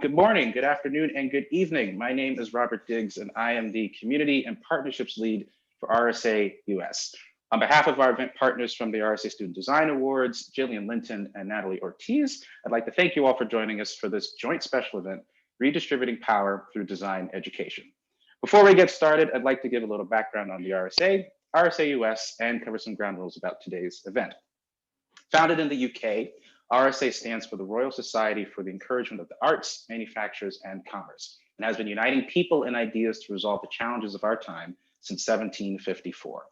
Good morning, good afternoon, and good evening. My name is Robert Diggs, and I am the Community and Partnerships Lead for RSA US. On behalf of our event partners from the RSA Student Design Awards, Jillian Linton and Natalie Ortiz, I'd like to thank you all for joining us for this joint special event, Redistributing Power Through Design Education. Before we get started, I'd like to give a little background on the RSA US, and cover some ground rules about today's event. Founded in the UK, RSA stands for the Royal Society for the Encouragement of the Arts, Manufactures, and Commerce, and has been uniting people and ideas to resolve the challenges of our time since 1754.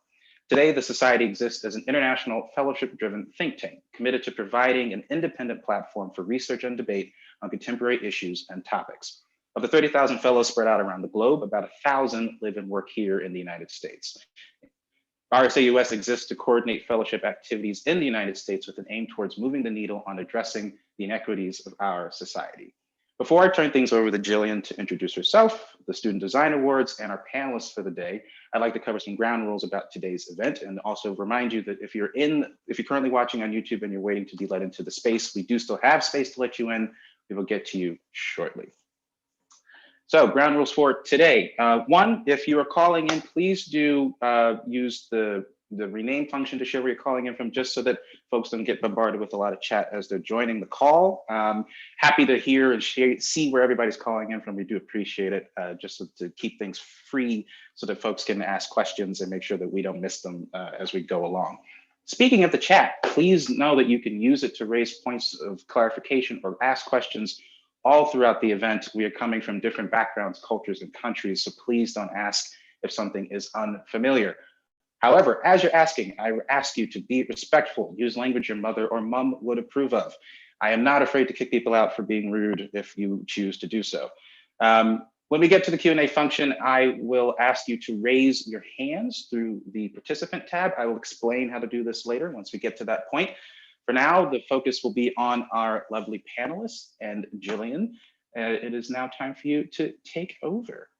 Today, the Society exists as an international fellowship-driven think tank committed to providing an independent platform for research and debate on contemporary issues and topics. Of the 30,000 fellows spread out around the globe, about 1,000 live and work here in the United States. RSA US exists to coordinate fellowship activities in the United States with an aim towards moving the needle on addressing the inequities of our society. Before I turn things over to Jillian to introduce herself, the Student Design Awards, and our panelists for the day, I'd like to cover some ground rules about today's event, and also remind you that if you're currently watching on YouTube and you're waiting to be let into the space, we do still have space to let you in. We will get to you shortly. So ground rules for today. One, if you are calling in, please do use the rename function to show where you're calling in from, just so that folks don't get bombarded with a lot of chat as they're joining the call. Happy to hear and see where everybody's calling in from. We do appreciate it, just to keep things free so that folks can ask questions and make sure that we don't miss them as we go along. Speaking of the chat, please know that you can use it to raise points of clarification or ask questions all throughout the event. We are coming from different backgrounds, cultures, and countries, so please don't ask if something is unfamiliar. However, as you're asking, I ask you to be respectful, use language your mother or mom would approve of. I am not afraid to kick people out for being rude if you choose to do so. When we get to the Q&A function, I will ask you to raise your hands through the participant tab. I will explain how to do this later once we get to that point. For now, the focus will be on our lovely panelists and Jillian. It is now time for you to take over.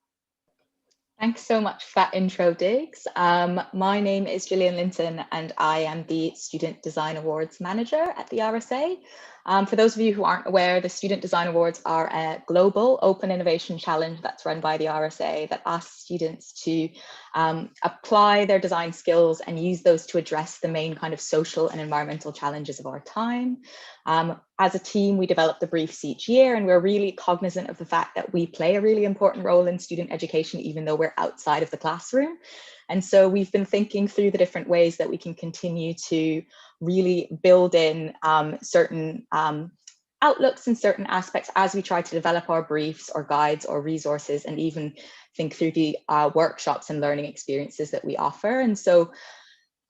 Thanks so much for that intro, Diggs. My name is Jillian Linton, and I am the Student Design Awards Manager at the RSA. For those of you who aren't aware, the Student Design Awards are a global open innovation challenge that's run by the RSA that asks students to apply their design skills and use those to address the main kind of social and environmental challenges of our time. As a team, we develop the briefs each year, and we're really cognizant of the fact that we play a really important role in student education, even though we're outside of the classroom. And so we've been thinking through the different ways that we can continue to really build in certain outlooks and certain aspects as we try to develop our briefs or guides or resources, and even think through the workshops and learning experiences that we offer. And so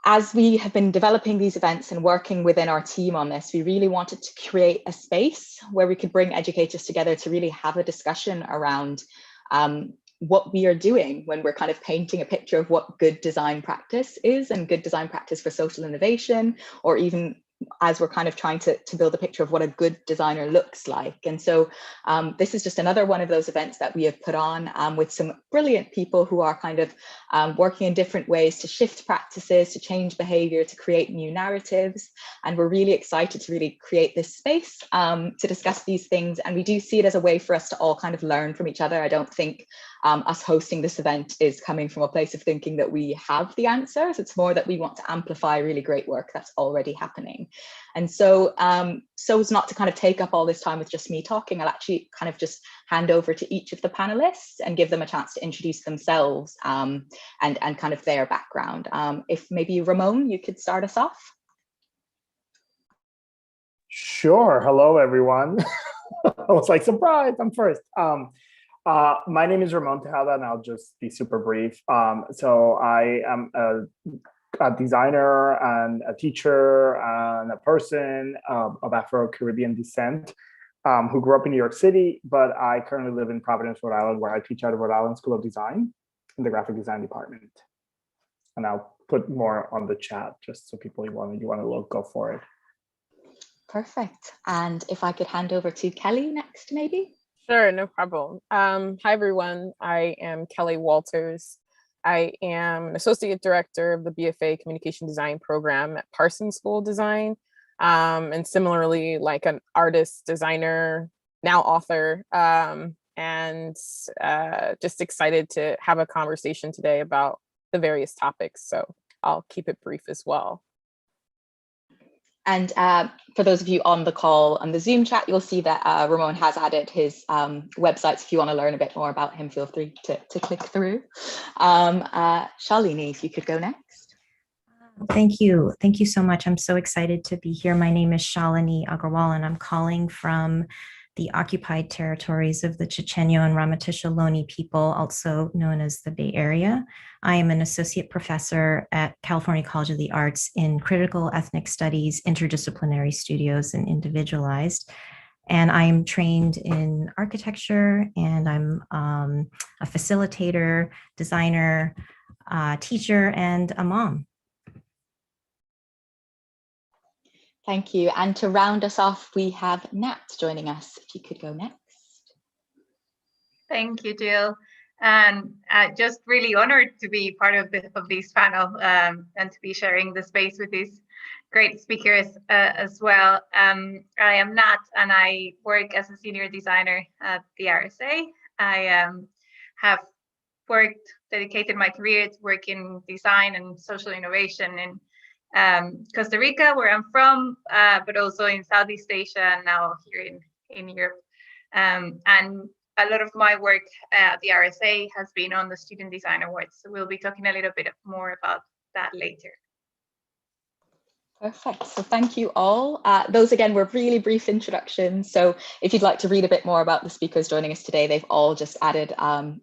as we have been developing these events and working within our team on this, we really wanted to create a space where we could bring educators together to really have a discussion around what we are doing when we're kind of painting a picture of what good design practice is, and good design practice for social innovation, or even as we're kind of trying to build a picture of what a good designer looks like. And so this is just another one of those events that we have put on with some brilliant people who are kind of working in different ways to shift practices, to change behavior, to create new narratives. And we're really excited to really create this space to discuss these things. And we do see it as a way for us to all kind of learn from each other. I don't think us hosting this event is coming from a place of thinking that we have the answers. It's more that we want to amplify really great work that's already happening. And so, so as not to kind of take up all this time with just me talking, I'll actually kind of just hand over to each of the panelists and give them a chance to introduce themselves and kind of their background. If maybe Ramon, you could start us off. Sure. Hello, everyone. I was like, surprise, I'm first. My name is Ramon Tejada, and I'll just be super brief. So I am a designer and a teacher and a person of Afro-Caribbean descent who grew up in New York City, but I currently live in Providence, Rhode Island, where I teach at the Rhode Island School of Design in the graphic design department. And I'll put more on the chat just so people you want to look, go for it. Perfect. And if I could hand over to Kelly next, maybe. Sure, no problem. Hi, everyone. I am Kelly Walters. I am an associate director of the BFA Communication Design program at Parsons School of Design. And similarly, like an artist, designer, now author, and just excited to have a conversation today about the various topics. So I'll keep it brief as well. And for those of you on the call on the Zoom chat, you'll see that Ramon has added his websites. If you want to learn a bit more about him, feel free to click through. Shalini, if you could go next. Thank you. Thank you so much. I'm so excited to be here. My name is Shalini Agarwal, and I'm calling from the occupied territories of the Chochenyo and Ramaytush Ohlone people, also known as the Bay Area. I am an associate professor at California College of the Arts in critical ethnic studies, interdisciplinary studios, and individualized. And I'm trained in architecture, and I'm a facilitator, designer, teacher, and a mom. Thank you. And to round us off, we have Nat joining us. If you could go next. Thank you, Jill. And just really honored to be part of this panel and to be sharing the space with these great speakers as well. I am Nat, and I work as a senior designer at the RSA. I have dedicated my career to work in design and social innovation in Costa Rica, where I'm from, but also in Southeast Asia and now here in Europe. And a lot of my work at the RSA has been on the Student Design Awards. So we'll be talking a little bit more about that later. Perfect. So thank you all. Those again were really brief introductions. So if you'd like to read a bit more about the speakers joining us today, they've all just added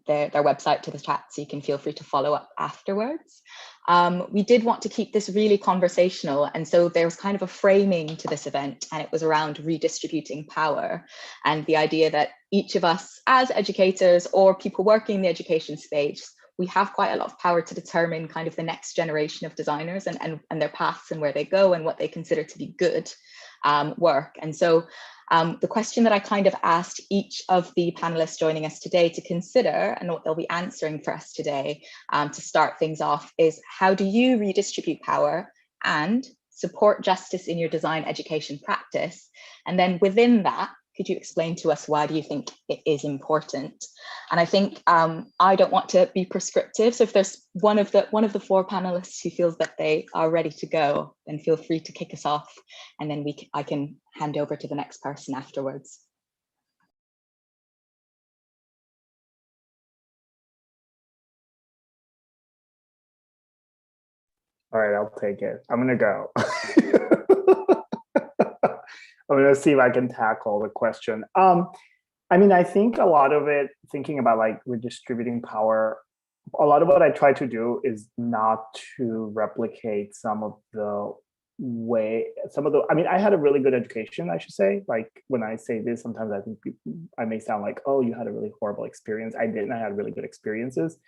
their website to the chat, so you can feel free to follow up afterwards. We did want to keep this really conversational, and so there was kind of a framing to this event, and it was around redistributing power and the idea that each of us as educators or people working in the education space, we have quite a lot of power to determine kind of the next generation of designers and their paths and where they go and what they consider to be good work. And so the question that I kind of asked each of the panelists joining us today to consider, and what they'll be answering for us today to start things off, is how do you redistribute power and support justice in your design education practice? And then within that, could you explain to us why do you think it is important? And I think I don't want to be prescriptive. So if there's one of the four panelists who feels that they are ready to go, then feel free to kick us off, and then I can hand over to the next person afterwards. All right, I'll take it. I'm gonna go. I'm gonna see if I can tackle the question. I mean, I think a lot of it, thinking about like redistributing power, a lot of what I try to do is not to replicate I mean, I had a really good education, I should say. Like when I say this, sometimes I think I may sound like, oh, you had a really horrible experience. I didn't. I had really good experiences.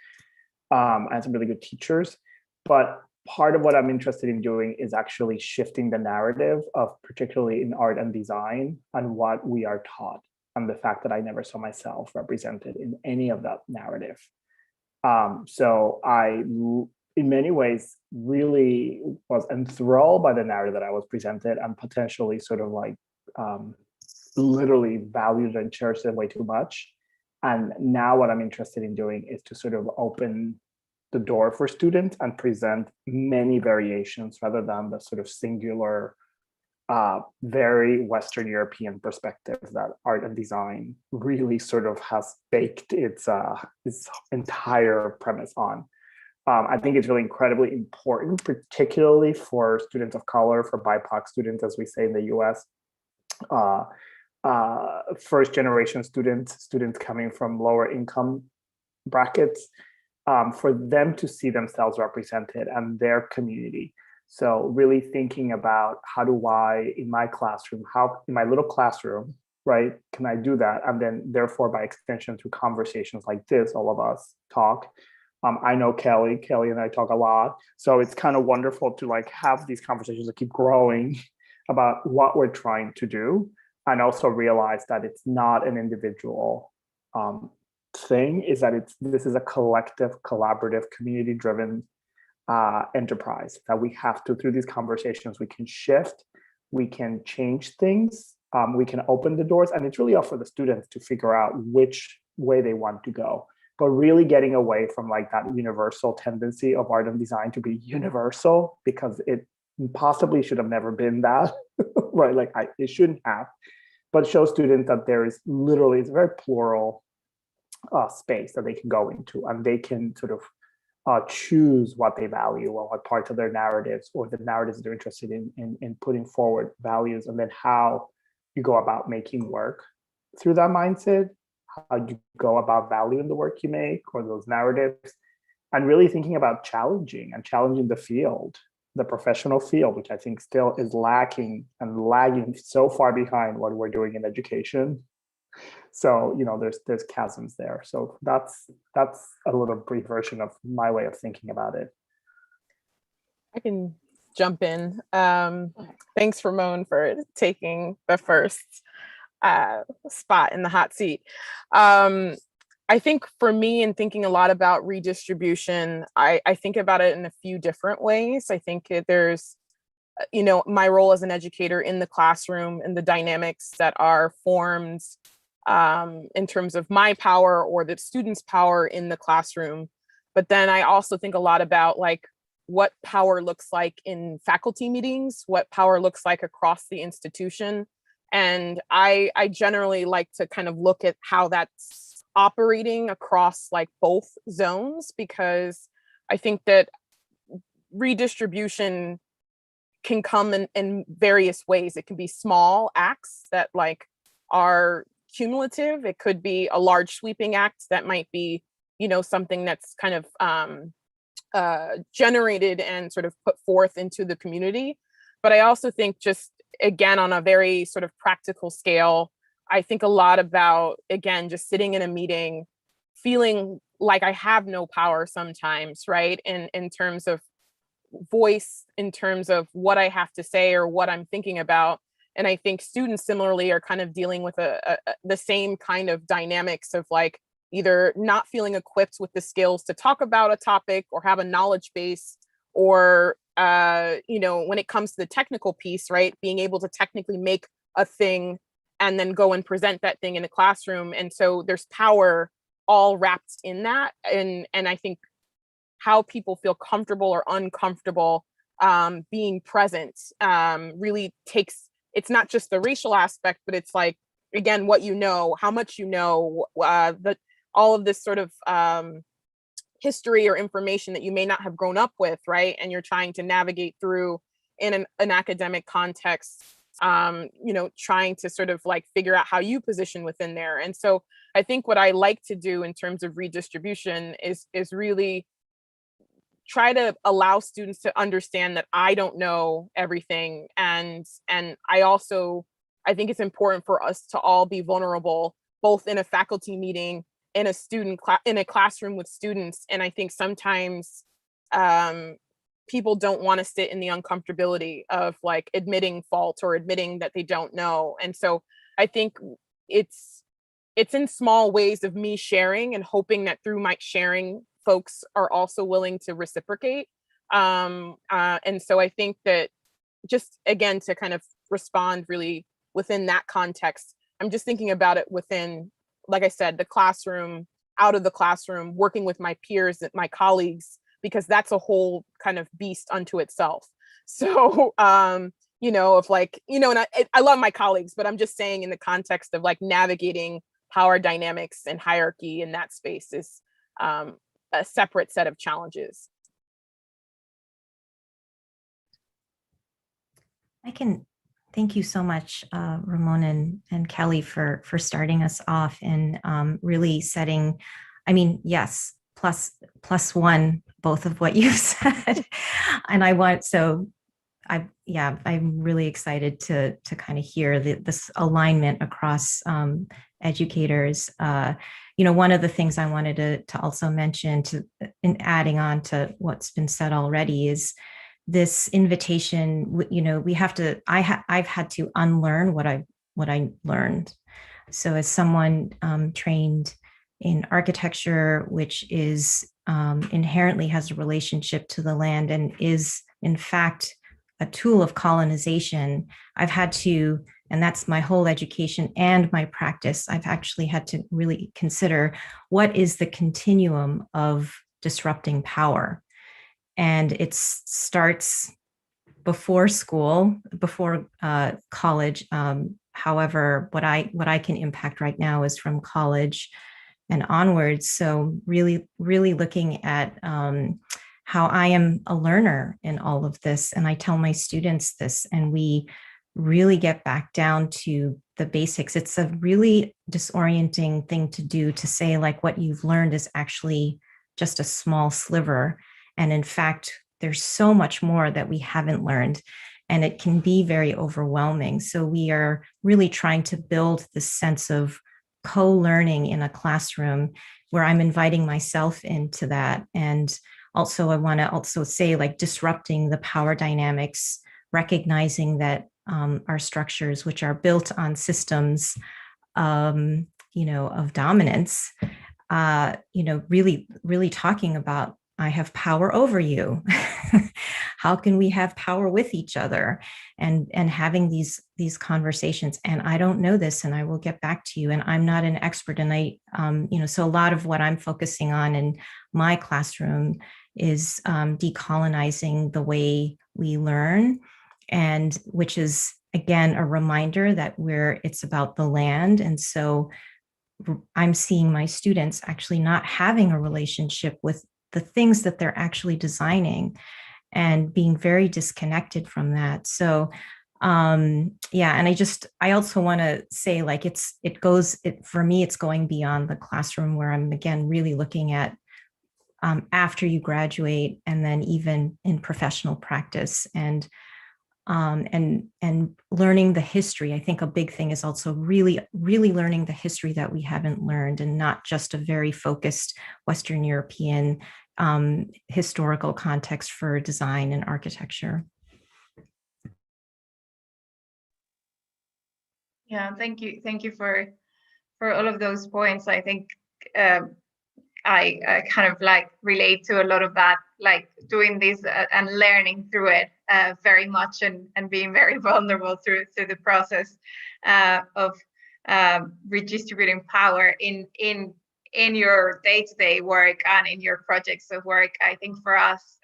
I had some really good teachers, but part of what I'm interested in doing is actually shifting the narrative of, particularly in art and design, and what we are taught, and the fact that I never saw myself represented in any of that narrative. So I, in many ways, really was enthralled by the narrative that I was presented, and potentially sort of like literally valued and cherished it way too much. And now what I'm interested in doing is to sort of open the door for students and present many variations rather than the sort of singular, very Western European perspective that art and design really sort of has baked its entire premise on. I think it's really incredibly important, particularly for students of color, for BIPOC students, as we say in the US, first generation students coming from lower income brackets, for them to see themselves represented and their community. So really thinking about how do I, in my classroom, in my little classroom, right, can I do that? And then therefore, by extension, through conversations like this, all of us talk. I know Kelly and I talk a lot. So it's kind of wonderful to like have these conversations that keep growing about what we're trying to do, and also realize that it's not an individual thing, is that this is a collective, collaborative, community-driven enterprise that we have to, through these conversations, we can shift, we can change things, we can open the doors, and it's really up for the students to figure out which way they want to go. But really getting away from like that universal tendency of art and design to be universal, because it possibly should have never been that, right? Like it shouldn't have, but show students that there is literally, it's a very plural space that they can go into, and they can sort of choose what they value or what parts of their narratives or the narratives they're interested in putting forward values, and then how you go about making work through that mindset, how you go about valuing the work you make or those narratives, and really thinking about challenging the field, the professional field, which I think still is lacking and lagging so far behind what we're doing in education. So, you know, there's chasms there. So that's a little brief version of my way of thinking about it. I can jump in. Thanks, Ramon, for taking the first spot in the hot seat. I think for me, in thinking a lot about redistribution, I think about it in a few different ways. I think there's, you know, my role as an educator in the classroom and the dynamics that are formed in terms of my power or the students' power in the classroom. But then I also think a lot about like what power looks like in faculty meetings, what power looks like across the institution. And I generally like to kind of look at how that's operating across like both zones, because I think that redistribution can come in various ways. It can be small acts that like are cumulative. It could be a large sweeping act that might be, you know, something that's kind of generated and sort of put forth into the community. But I also think, just again, on a very sort of practical scale, I think a lot about, again, just sitting in a meeting, feeling like I have no power sometimes, right? In terms of voice, in terms of what I have to say or what I'm thinking about. And I think students similarly are kind of dealing with the same kind of dynamics of like either not feeling equipped with the skills to talk about a topic or have a knowledge base, or you know, when it comes to the technical piece, right, being able to technically make a thing and then go and present that thing in a classroom. And so there's power all wrapped in that. And I think how people feel comfortable or uncomfortable being present really takes, it's not just the racial aspect, but it's like, again, what you know, how much you know, all of this sort of history or information that you may not have grown up with, right? And you're trying to navigate through in an academic context, you know, trying to sort of like figure out how you position within there. And so I think what I like to do in terms of redistribution is really try to allow students to understand that I don't know everything. And I think it's important for us to all be vulnerable, both in a faculty meeting, in a classroom with students. And I think sometimes people don't want to sit in the uncomfortability of like admitting fault or admitting that they don't know. And so I think it's in small ways of me sharing and hoping that through my sharing, folks are also willing to reciprocate. And so I think that, just again, to kind of respond really within that context, I'm just thinking about it within, like I said, the classroom, out of the classroom, working with my peers, my colleagues, because that's a whole kind of beast unto itself. So, you know, if like, you know, and I love my colleagues, but I'm just saying in the context of like navigating power dynamics and hierarchy in that space is a separate set of challenges. I can thank you so much, Ramon and Kelly, for starting us off and really setting, I mean, yes, plus one, both of what you've said. And I'm really excited to kind of hear this alignment across educators. You know, one of the things I wanted to also mention, in adding on to what's been said already, is this invitation. You know, I've had to unlearn what I learned. So as someone trained in architecture, which is inherently has a relationship to the land and is in fact a tool of colonization, I've had to and that's my whole education and my practice, I've actually had to really consider what is the continuum of disrupting power. And it starts before school, before college. However, what I can impact right now is from college and onwards. So really looking at how I am a learner in all of this. And I tell my students this, and we really get back down to the basics. It's a really disorienting thing to do, to say like what you've learned is actually just a small sliver. And in fact, there's so much more that we haven't learned, and it can be very overwhelming. So we are really trying to build this sense of co-learning in a classroom where I'm inviting myself into that. And also, I want to also say, like, disrupting the power dynamics, recognizing that our structures, which are built on systems, of dominance, really talking about, I have power over you. How can we have power with each other, and having these conversations? And I don't know this, and I will get back to you. And I'm not an expert. And so a lot of what I'm focusing on in my classroom is decolonizing the way we learn, and which is again a reminder that it's about the land. And so I'm seeing my students actually not having a relationship with the things that they're actually designing, and being very disconnected from that. So and I also want to say, like, for me, it's going beyond the classroom, where I'm again really looking at after you graduate, and then even in professional practice, and learning the history. I think a big thing is also really learning the history that we haven't learned, and not just a very focused Western European historical context for design and architecture. Yeah, thank you for all of those points. I think I kind of like relate to a lot of that, like doing this and learning through it very much, and being very vulnerable through the process of redistributing power in your day-to-day work and in your projects of work. I think for us,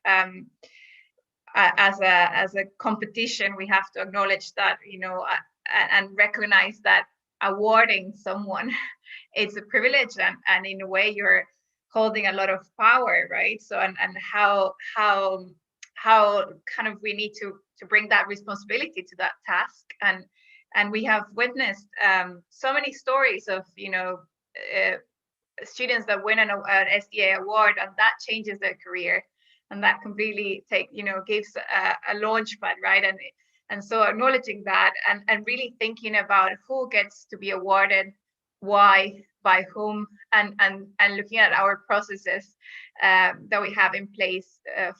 as a competition, we have to acknowledge that, and recognize that awarding someone, it's a privilege, and in a way you're holding a lot of power, right? So and how kind of we need to bring that responsibility to that task, and we have witnessed so many stories of students that win an SDA award, and that changes their career, and that completely gives a launch pad, right? And so acknowledging that, and really thinking about who gets to be awarded, why, by whom, and looking at our processes that we have in place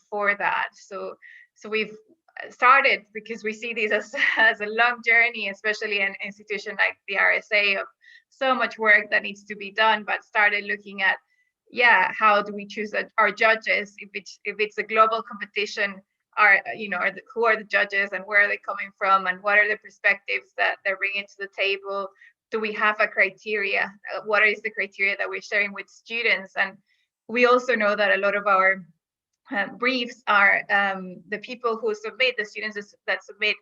for that. So we've started, because we see this as a long journey, especially in an institution like the RSA, of so much work that needs to be done, but started looking at, how do we choose our judges? If it's a global competition, who are the judges, and where are they coming from, and what are the perspectives that they're bringing to the table? Do we have a criteria? What is the criteria that we're sharing with students? And we also know that a lot of our briefs are the people who submit, the students that submit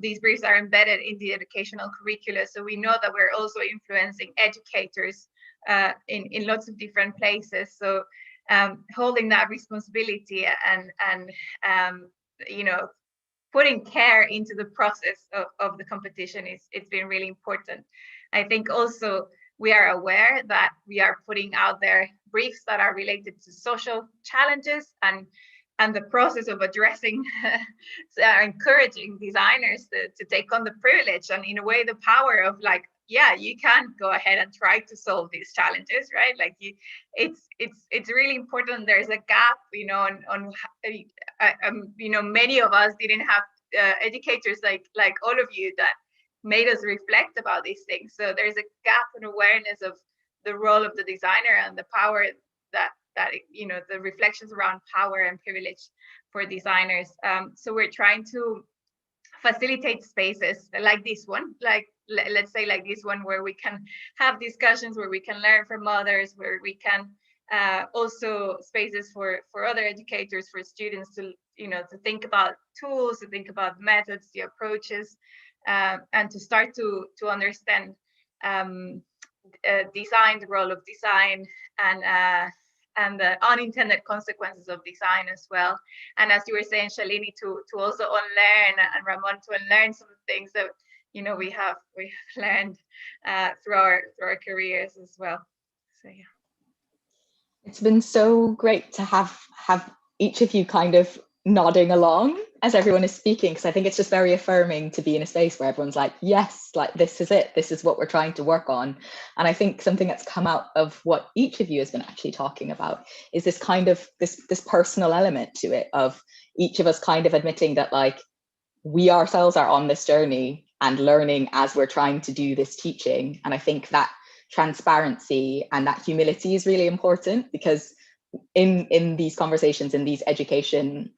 these briefs are embedded in the educational curricula. So we know that we're also influencing educators in lots of different places. So holding that responsibility and putting care into the process of the competition it's been really important. I think also we are aware that we are putting out there briefs that are related to social challenges, and the process of addressing encouraging designers to take on the privilege, and in a way the power of, like, you can go ahead and try to solve these challenges, right? Like it's really important. There's a gap, on many of us didn't have educators like all of you that made us reflect about these things. So there's a gap in awareness of the role of the designer and the power that the reflections around power and privilege for designers. So we're trying to facilitate spaces like this one, like let's say like this one, where we can have discussions, where we can learn from others, where we can also spaces for other educators, for students to, you know, to think about tools, to think about methods, the approaches, and to start to understand design, the role of design, and the unintended consequences of design as well. And as you were saying, Shalini, to also unlearn, and Ramon, to unlearn some things that, you know, we have learned through our careers as well. So yeah. It's been so great to have each of you kind of nodding along as everyone is speaking, because I think it's just very affirming to be in a space where everyone's like, yes, like this is it, this is what we're trying to work on. And I think something that's come out of what each of you has been actually talking about is this kind of this personal element to it, of each of us kind of admitting that like we ourselves are on this journey and learning as we're trying to do this teaching. And I think that transparency and that humility is really important, because in these conversations, in these education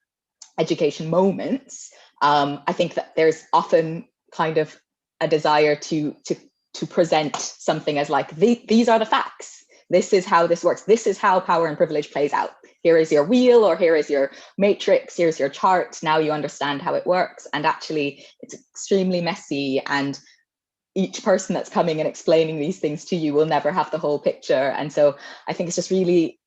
moments, I think that there's often kind of a desire to present something as like, these are the facts, this is how this works, this is how power and privilege plays out, here is your wheel, or here is your matrix, here's your chart, now you understand how it works. And actually it's extremely messy, and each person that's coming and explaining these things to you will never have the whole picture. And so I think it's just really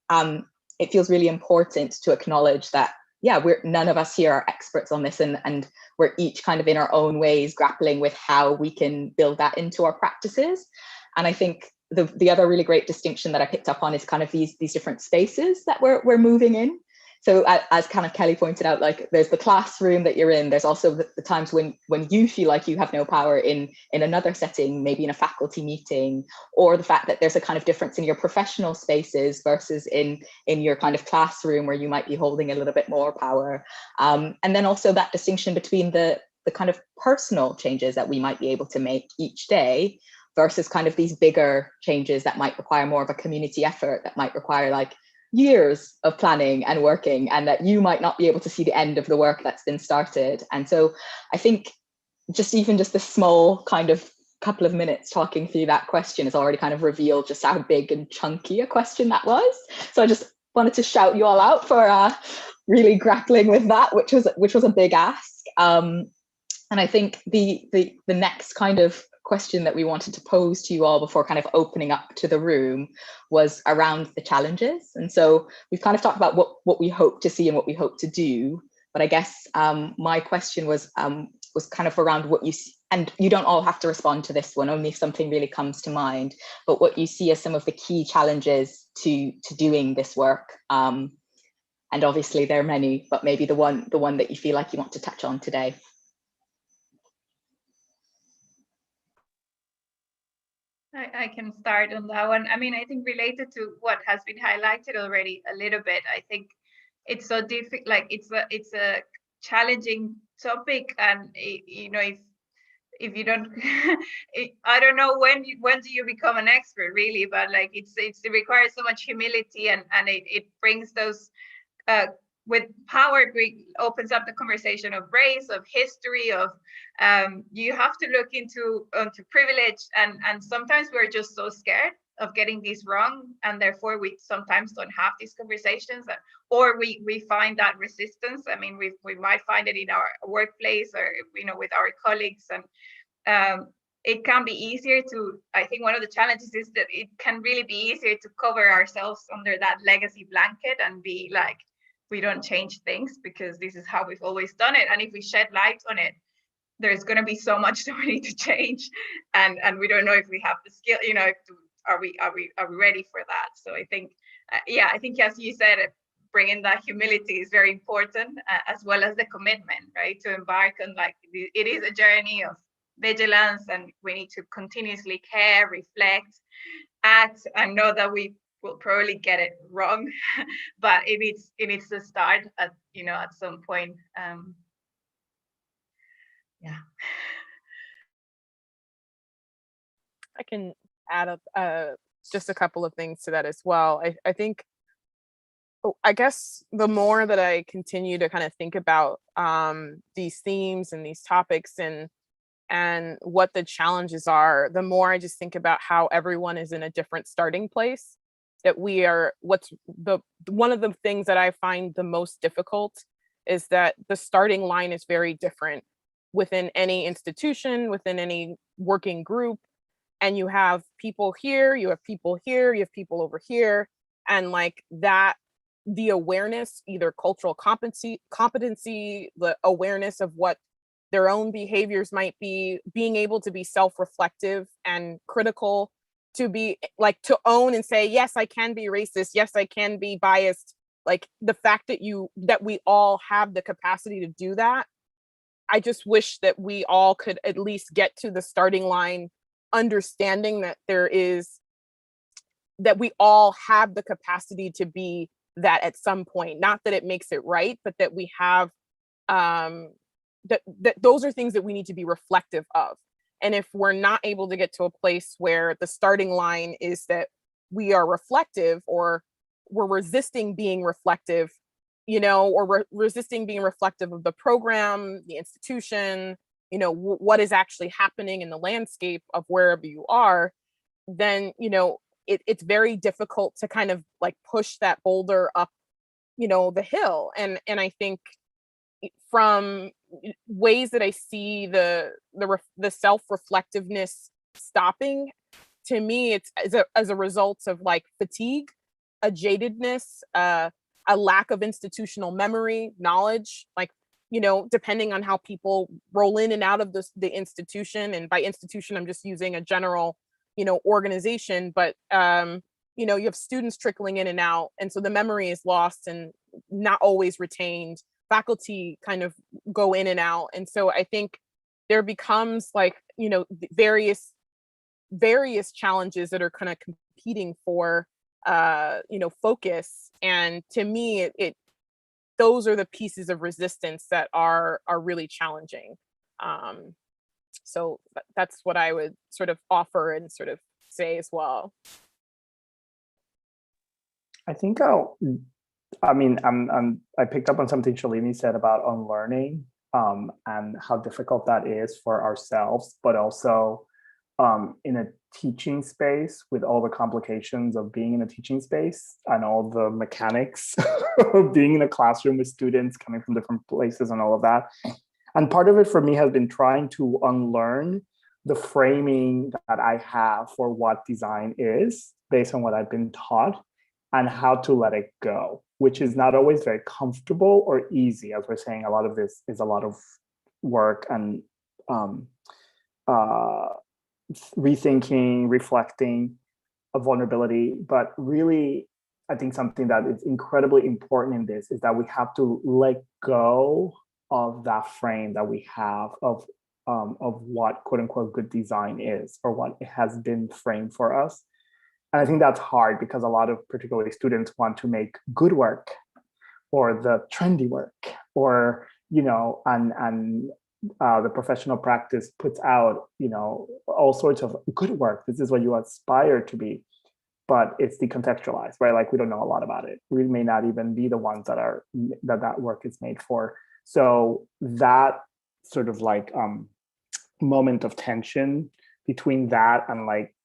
it feels really important to acknowledge that, yeah, none of us here are experts on this, and we're each kind of in our own ways grappling with how we can build that into our practices. And I think the other really great distinction that I picked up on is kind of these different spaces that we're moving in. So as kind of Kelly pointed out, like there's the classroom that you're in, there's also the times when you feel like you have no power in another setting, maybe in a faculty meeting, or the fact that there's a kind of difference in your professional spaces versus in your kind of classroom where you might be holding a little bit more power. And then also that distinction between the kind of personal changes that we might be able to make each day versus kind of these bigger changes that might require more of a community effort, that might require like years of planning and working, and that you might not be able to see the end of the work that's been started. And so I think just the small kind of couple of minutes talking through that question has already kind of revealed just how big and chunky a question that was. So I just wanted to shout you all out for really grappling with that, which was a big ask. And I think the next kind of question that we wanted to pose to you all before kind of opening up to the room was around the challenges. And so we've kind of talked about what we hope to see and what we hope to do, but I guess my question was kind of around what you see, and you don't all have to respond to this one, only if something really comes to mind, but what you see as some of the key challenges to doing this work. And obviously there are many, but maybe the one that you feel like you want to touch on today. I can start on that one. I mean, I think related to what has been highlighted already a little bit, I think it's so difficult, like it's a challenging topic, and you know, if you don't I don't know when do you become an expert really, but like it requires so much humility, and it brings those with power, opens up the conversation of race, of history, of you have to look into privilege, and sometimes we're just so scared of getting these wrong, and therefore we sometimes don't have these conversations, or we find that resistance. I mean, we might find it in our workplace, or you know, with our colleagues, and it can be easier to, I think one of the challenges is that it can really be easier to cover ourselves under that legacy blanket and be like, we don't change things because this is how we've always done it. And if we shed light on it, there's going to be so much that we need to change, and we don't know if we have the skill, you know, are we ready for that? So I think, yeah, I think as you said, bringing that humility is very important, as well as the commitment, right, to embark on, like, it is a journey of vigilance, and we need to continuously care, reflect, act, and know that we will probably get it wrong, but it needs to start at, you know, at some point. Yeah. I can add up just a couple of things to that as well. I think I guess the more that I continue to kind of think about these themes and these topics and what the challenges are, the more I just think about how everyone is in a different starting place. That we are one of the things that I find the most difficult is that the starting line is very different within any institution, within any working group. And you have people here, you have people here, you have people over here. And like that, the awareness, either cultural competency, the awareness of what their own behaviors might be, being able to be self-reflective and critical, to be like, to own and say, yes, I can be racist. Yes, I can be biased. Like the fact that we all have the capacity to do that. I just wish that we all could at least get to the starting line, understanding that that we all have the capacity to be that at some point. Not that it makes it right, but that we have that those are things that we need to be reflective of. And if we're not able to get to a place where the starting line is that we are reflective, or we're resisting being reflective, or resisting being reflective of the program, the institution, what is actually happening in the landscape of wherever you are, then, it's very difficult to kind of like push that boulder up, the hill. And I think from ways that I see the self-reflectiveness stopping, to me, it's as a result of like fatigue, a jadedness, a lack of institutional memory, knowledge, like, depending on how people roll in and out of the institution. And by institution, I'm just using a general, organization, but, you have students trickling in and out. And so the memory is lost and not always retained. Faculty kind of go in and out. And so I think there becomes like, various challenges that are kind of competing for, focus. And to me, those are the pieces of resistance that are really challenging. So that's what I would sort of offer and sort of say as well. I think I picked up on something Shalini said about unlearning, and how difficult that is for ourselves, but also in a teaching space with all the complications of being in a teaching space and all the mechanics of being in a classroom with students coming from different places and all of that. And part of it for me has been trying to unlearn the framing that I have for what design is based on what I've been taught, and how to let it go, which is not always very comfortable or easy. As we're saying, a lot of this is a lot of work and rethinking, reflecting, a vulnerability. But really, I think something that is incredibly important in this is that we have to let go of that frame that we have of what quote unquote good design is, or what it has been framed for us. And I think that's hard because a lot of particularly students want to make good work, or the trendy work, or, and the professional practice puts out, all sorts of good work. This is what you aspire to be, but it's decontextualized, right? Like we don't know a lot about it. We may not even be the ones that work is made for. So that sort of like moment of tension between that and like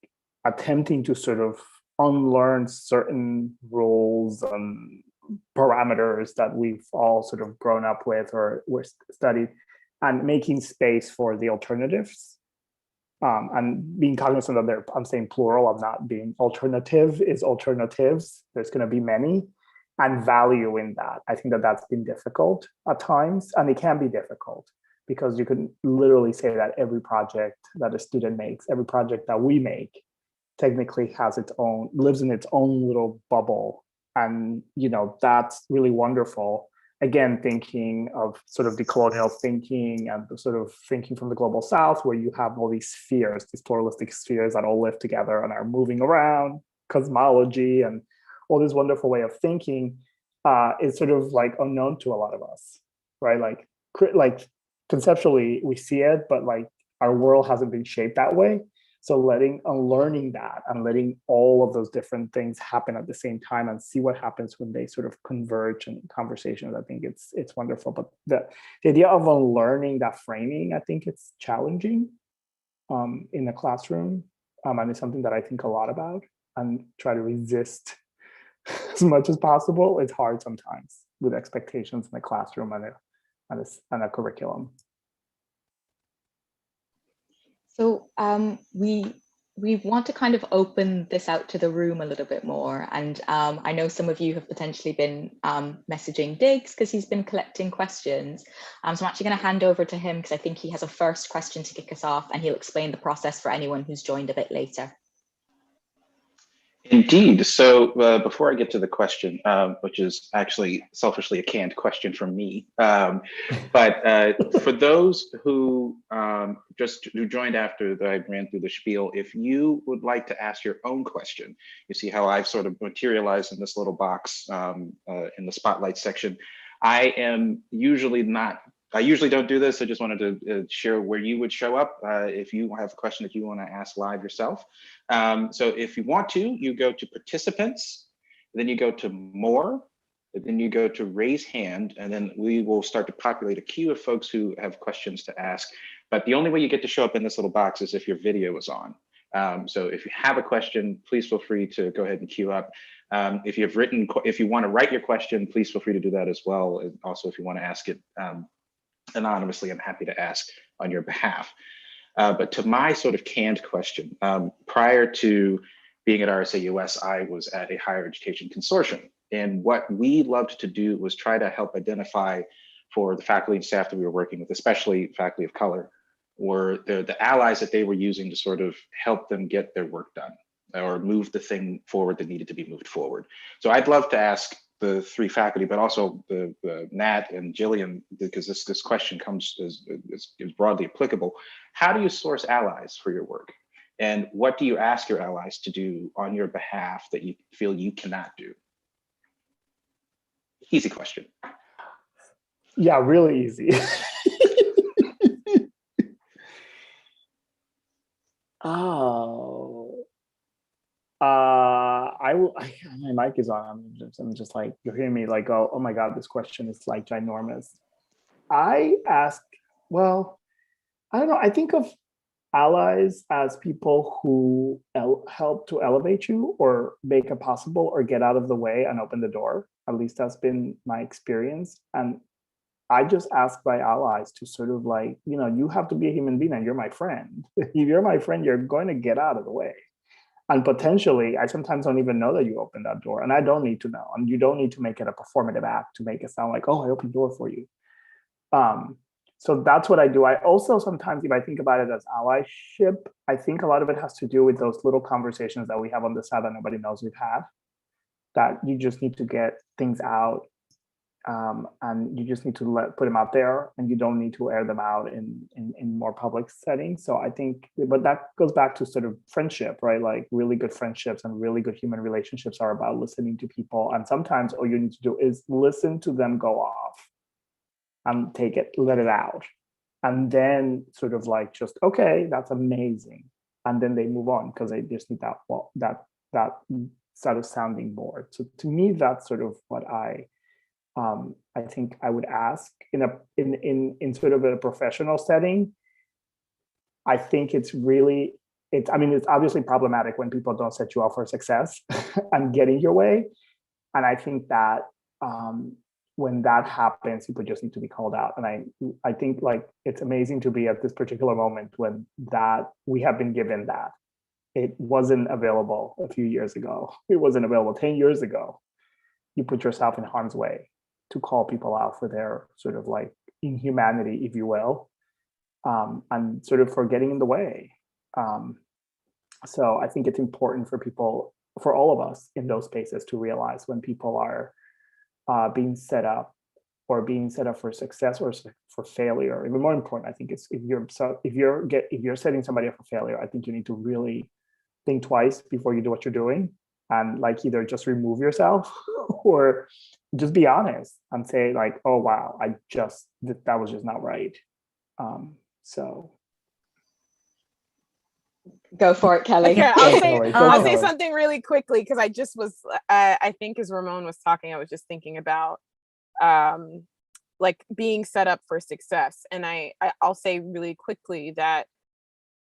attempting to sort of unlearn certain rules and parameters that we've all sort of grown up with or were studied, and making space for the alternatives, and being cognizant of I'm saying plural, I'm not being alternative is alternatives. There's going to be many, and value in that. I think that's been difficult at times, and it can be difficult because you can literally say that every project that a student makes, every project that we make, technically lives in its own little bubble. And, that's really wonderful. Again, thinking of sort of decolonial thinking and the sort of thinking from the global South, where you have all these spheres, these pluralistic spheres that all live together and are moving around, cosmology and all this wonderful way of thinking, is sort of like unknown to a lot of us, right? Like conceptually we see it, but like our world hasn't been shaped that way. So learning that and letting all of those different things happen at the same time and see what happens when they sort of converge in conversations, I think it's wonderful. But the idea of unlearning that framing, I think it's challenging in the classroom. And it's something that I think a lot about and try to resist as much as possible. It's hard sometimes with expectations in the classroom and a curriculum. So we want to kind of open this out to the room a little bit more. And I know some of you have potentially been messaging Diggs because he's been collecting questions. So I'm actually going to hand over to him because I think he has a first question to kick us off, and he'll explain the process for anyone who's joined a bit later. Indeed. So before I get to the question, which is actually selfishly a canned question from me, but for those who who joined after I ran through the spiel, if you would like to ask your own question, you see how I've sort of materialized in this little box in the spotlight section. I usually don't do this. I just wanted to share where you would show up if you have a question that you want to ask live yourself. So if you want to, you go to participants, then you go to more, then you go to raise hand, and then we will start to populate a queue of folks who have questions to ask. But the only way you get to show up in this little box is if your video is on. So if you have a question, please feel free to go ahead and queue up. If you want to write your question, please feel free to do that as well. And also, if you want to ask it anonymously, I'm happy to ask on your behalf. But to my sort of canned question, prior to being at RSA US, I was at a higher education consortium. And what we loved to do was try to help identify for the faculty and staff that we were working with, especially faculty of color, were the allies that they were using to sort of help them get their work done or move the thing forward that needed to be moved forward. So I'd love to ask the three faculty, but also the Nat and Jillian, because this question is broadly applicable. How do you source allies for your work? And what do you ask your allies to do on your behalf that you feel you cannot do? Easy question. Yeah, really easy. Oh. My mic is on. I'm just like, you're hearing me like, oh my God, this question is like ginormous. I ask, well, I don't know. I think of allies as people who help to elevate you or make it possible or get out of the way and open the door. At least that's been my experience. And I just ask my allies to sort of like, you have to be a human being and you're my friend. If you're my friend, you're going to get out of the way. And potentially, I sometimes don't even know that you opened that door, and I don't need to know. And you don't need to make it a performative act to make it sound like, oh, I opened the door for you. So that's what I do. I also sometimes, if I think about it as allyship, I think a lot of it has to do with those little conversations that we have on the side that nobody knows we've had, that you just need to get things out. And you just need to put them out there, and you don't need to air them out in more public settings. So I think, but that goes back to sort of friendship, right? Like really good friendships and really good human relationships are about listening to people. And sometimes all you need to do is listen to them go off and let it out. And then sort of like, just, okay, that's amazing. And then they move on because they just need that sort of sounding board. So to me, that's sort of what I think I would ask in sort of a professional setting. I think it's obviously problematic when people don't set you up for success and get in your way. And I think that when that happens, people just need to be called out. And I think like it's amazing to be at this particular moment when that we have been given that. It wasn't available a few years ago. It wasn't available 10 years ago. You put yourself in harm's way to call people out for their sort of like inhumanity, if you will, and sort of for getting in the way. So I think it's important for people, for all of us in those spaces, to realize when people are being set up for success or for failure. Even more important, I think, is if you're setting somebody up for failure, I think you need to really think twice before you do what you're doing, and like either just remove yourself or just be honest and say like, oh wow, that was just not right. So Go for it, Kelly. Okay, Definitely. Go, I'll say Kelly. something really quickly because I just was, I think as Ramon was talking, I was just thinking about like being set up for success. And I'll say really quickly that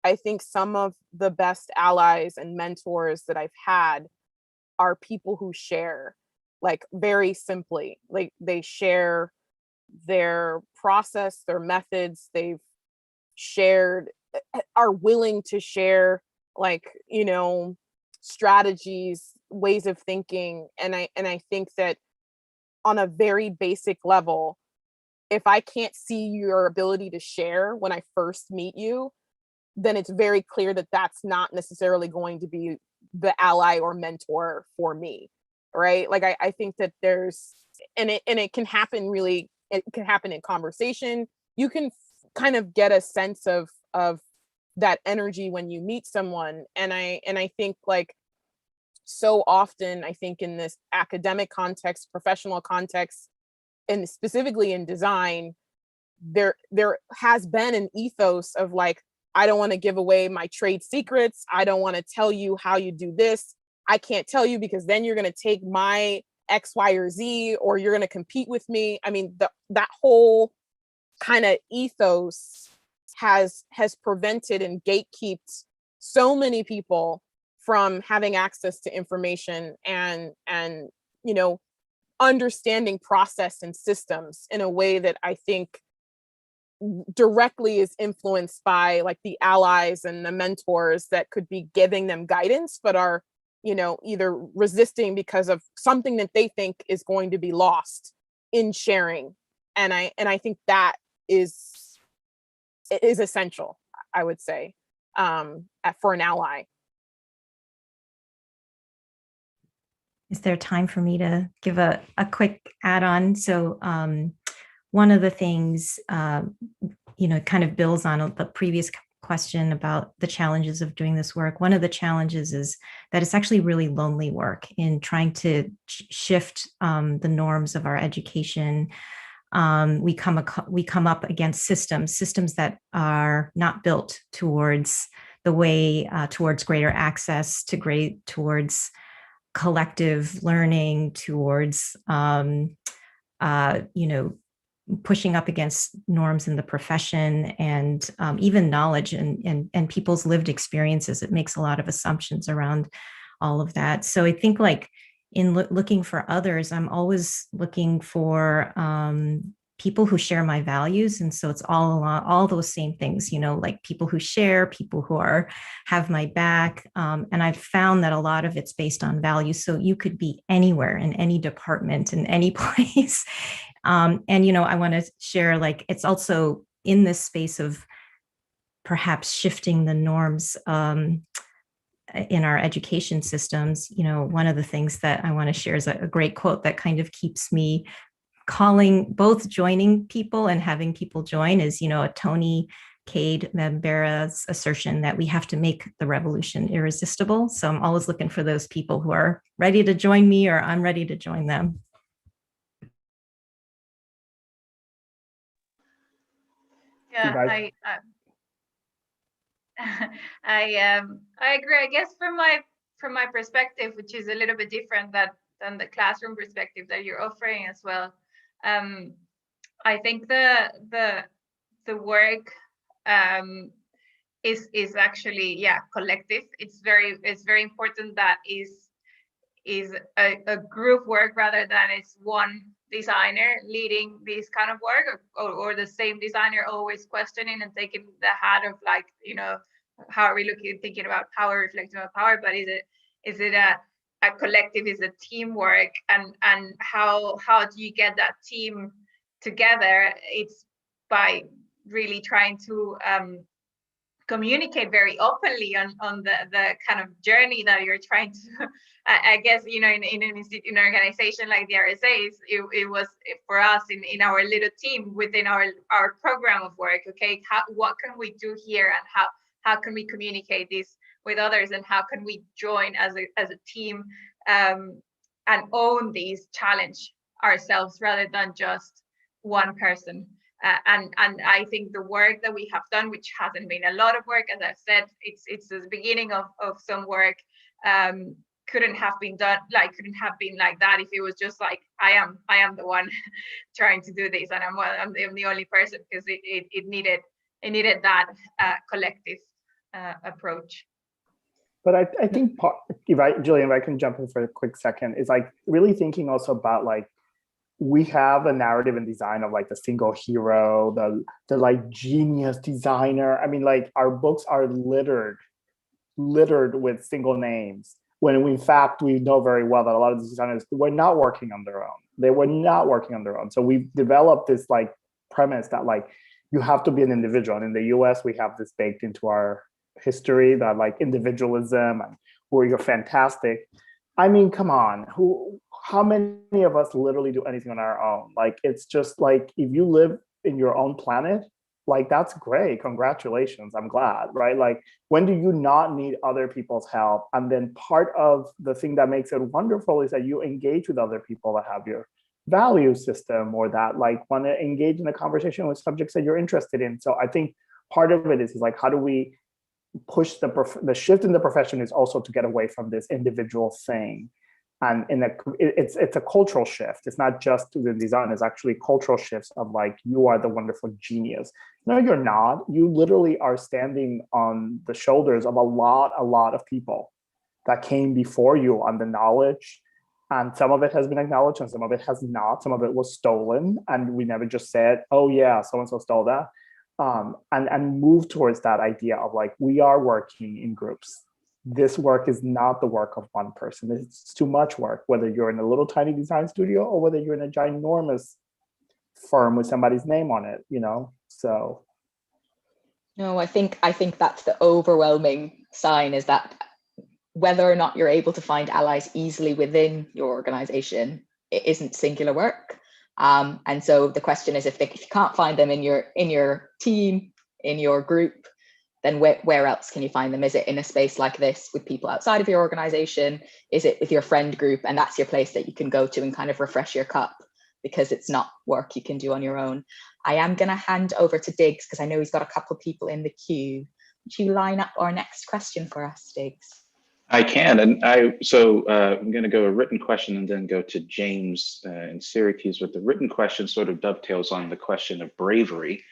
I think some of the best allies and mentors that I've had are people who share, like very simply, like they share their process, their methods, they've shared, are willing to share, like, you know, strategies, ways of thinking. And I think that on a very basic level, if I can't see your ability to share when I first meet you, then it's very clear that that's not necessarily going to be the ally or mentor for me, right? Like I think that there's, and it can happen really, it can happen in conversation. You can kind of get a sense of that energy when you meet someone. And I think like so often, I think in this academic context, professional context, and specifically in design, there has been an ethos of like, I don't want to give away my trade secrets. I don't want to tell you how you do this. I can't tell you because then you're going to take my X, Y, or Z, or you're going to compete with me. I mean, that whole kind of ethos has prevented and gatekept so many people from having access to information and you know, understanding process and systems in a way that I think directly is influenced by like the allies and the mentors that could be giving them guidance, but are, you know, either resisting because of something that they think is going to be lost in sharing. And I think that is essential, I would say, for an ally. Is there time for me to give a quick add-on? So one of the things, you know, kind of builds on the previous question about the challenges of doing this work. One of the challenges is that it's actually really lonely work in trying to shift the norms of our education. We come up against systems that are not built towards the way towards greater access to towards collective learning, towards you know, pushing up against norms in the profession and even knowledge and people's lived experiences. It makes a lot of assumptions around all of that. So I think like in looking for others, I'm always looking for people who share my values. And so it's all those same things, you know, like people who share, people who have my back. And I've found that a lot of it's based on values. So you could be anywhere in any department, in any place. And, you know, I want to share, like, it's also in this space of perhaps shifting the norms in our education systems. You know, one of the things that I want to share is a great quote that kind of keeps me both joining people and having people join is, you know, a Tony Cade Membera's assertion that we have to make the revolution irresistible. So I'm always looking for those people who are ready to join me, or I'm ready to join them. Yeah, I agree. I guess from my perspective, which is a little bit different than the classroom perspective that you're offering as well. I think the work is actually collective. It's very important that is a group work rather than it's one designer leading this kind of work, or the same designer always questioning and taking the hat of, like, you know, how are we thinking about power, reflecting on power, but is it a collective, is a teamwork, and how do you get that team together? It's by really trying to communicate very openly on the kind of journey that you're trying to I guess, you know, in an organization like the RSA, it was for us in our little team within our program of work. Okay, what can we do here, and how can we communicate this with others, and how can we join as a team and own these challenge ourselves rather than just one person. And I think the work that we have done, which hasn't been a lot of work, as I've said, it's the beginning of some work, couldn't have been done, like couldn't have been like that if it was just like I am the one trying to do this, and I'm the only person, because it needed that collective approach. But I think Jillian, if I can jump in for a quick second, is like really thinking also about like, we have a narrative in design of like the single hero, the like genius designer. I mean, like our books are littered with single names, when in fact we know very well that a lot of these designers were not working on their own. They were not working on their own. So we've developed this like premise that like you have to be an individual. And in the US, we have this baked into our history that like individualism and where you're fantastic. I mean, come on, how many of us literally do anything on our own? Like, it's just like, if you live in your own planet, like, that's great. Congratulations. I'm glad, right? Like, when do you not need other people's help? And then part of the thing that makes it wonderful is that you engage with other people that have your value system, or that like want to engage in a conversation with subjects that you're interested in. So I think part of it is like, how do we push the shift in the profession is also to get away from this individual thing. And it's a cultural shift. It's not just the design, it's actually cultural shifts of like, you are the wonderful genius. No, you're not. You literally are standing on the shoulders of a lot of people that came before you on the knowledge. And some of it has been acknowledged and some of it has not. Some of it was stolen. And we never just said, oh yeah, so-and-so stole that. And move towards that idea of like, we are working in groups. This work is not the work of one person. It's too much work, whether you're in a little tiny design studio or whether you're in a ginormous firm with somebody's name on it, you know? So. No, I think that's the overwhelming sign, is that whether or not you're able to find allies easily within your organization, it isn't singular work. And so the question is, if you can't find them in your team, in your group, then where else can you find them? Is it in a space like this with people outside of your organization? Is it with your friend group, and that's your place that you can go to and kind of refresh your cup, because it's not work you can do on your own? I am going to hand over to Diggs, because I know he's got a couple of people in the queue. Would you line up our next question for us, Diggs? I can, and I'm going to go a written question and then go to James in Syracuse. With the written question sort of dovetails on the question of bravery.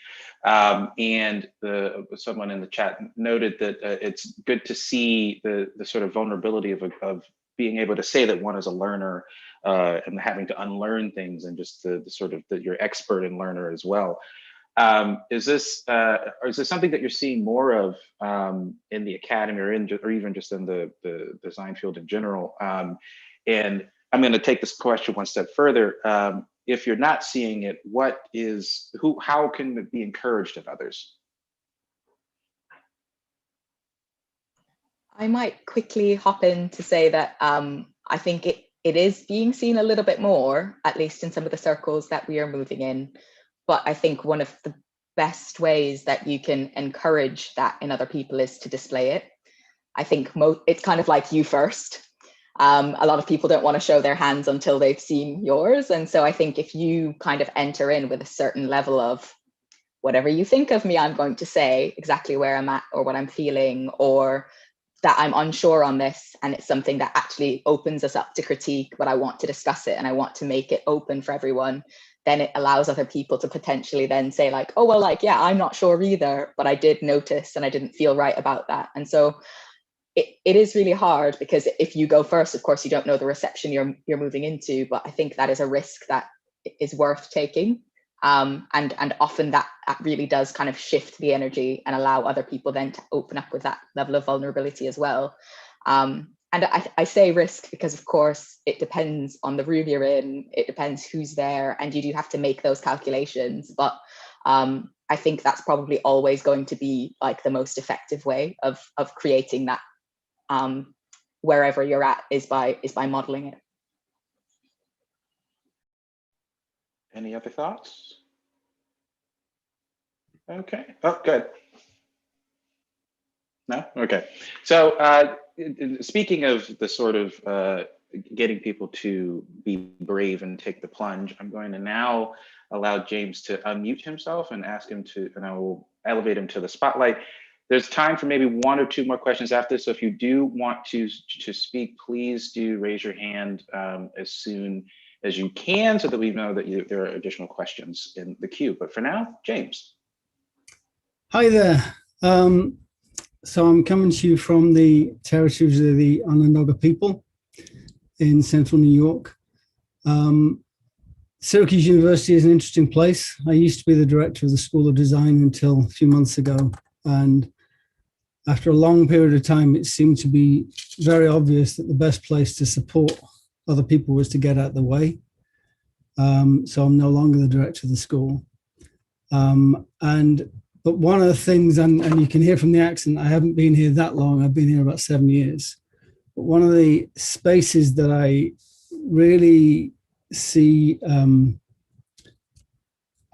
And someone in the chat noted that it's good to see the sort of vulnerability of being able to say that one is a learner and having to unlearn things, and just the sort of that you're expert and learner as well. Is this something that you're seeing more of in the academy, or even just in the design field in general? And I'm going to take this question one step further. If you're not seeing it, how can it be encouraged in others? I might quickly hop in to say that I think it is being seen a little bit more, at least in some of the circles that we are moving in. But I think one of the best ways that you can encourage that in other people is to display it. I think it's kind of like you first. A lot of people don't want to show their hands until they've seen yours. And so I think if you kind of enter in with a certain level of, whatever you think of me, I'm going to say exactly where I'm at or what I'm feeling, or that I'm unsure on this, and it's something that actually opens us up to critique, but I want to discuss it and I want to make it open for everyone, then it allows other people to potentially then say like, oh, well, like, yeah, I'm not sure either, but I did notice and I didn't feel right about that. And so it is really hard, because if you go first, of course, you don't know the reception you're moving into, but I think that is a risk that is worth taking. And often that really does kind of shift the energy and allow other people then to open up with that level of vulnerability as well. And I say risk because, of course, it depends on the room you're in, it depends who's there, and you do have to make those calculations. But I think that's probably always going to be like the most effective way of creating that wherever you're at is by modeling it. Any other thoughts? Okay. Oh, good. No? Okay. So speaking of the sort of getting people to be brave and take the plunge, I'm going to now allow James to unmute himself and ask him to, and I will elevate him to the spotlight. There's time for maybe 1 or 2 more questions after this. So if you do want to speak, please do raise your hand as soon as you can so that we know that there are additional questions in the queue. But for now, James. Hi there. So I'm coming to you from the territories of the Onondaga people in central New York. Syracuse University is an interesting place. I used to be the director of the School of Design until a few months ago. And after a long period of time, it seemed to be very obvious that the best place to support other people was to get out of the way. So I'm no longer the director of the school. But one of the things, and you can hear from the accent, I haven't been here that long. I've been here about 7 years. But one of the spaces that I really see, I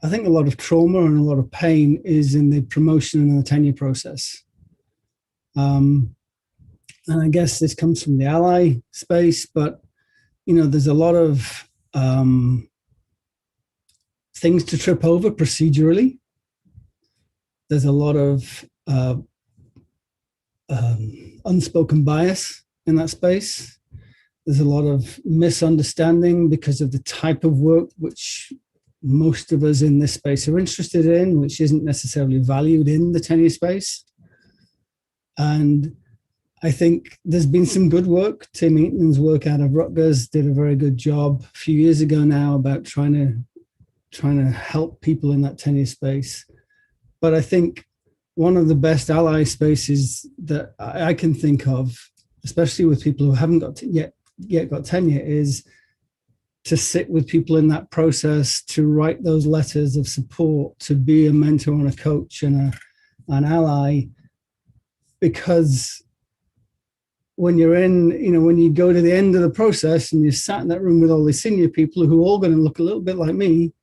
think a lot of trauma and a lot of pain is in the promotion and the tenure process. And I guess this comes from the ally space, but there's a lot of things to trip over procedurally. There's a lot of unspoken bias in that space. There's a lot of misunderstanding because of the type of work which most of us in this space are interested in, which isn't necessarily valued in the tenure space. And I think there's been some good work. Tim Eaton's work out of Rutgers did a very good job a few years ago now about trying to help people in that tenure space. But I think one of the best ally spaces that I can think of, especially with people who haven't got yet got tenure, is to sit with people in that process, to write those letters of support, to be a mentor and a coach and an ally. Because when you're when you go to the end of the process and you're sat in that room with all these senior people who are all going to look a little bit like me,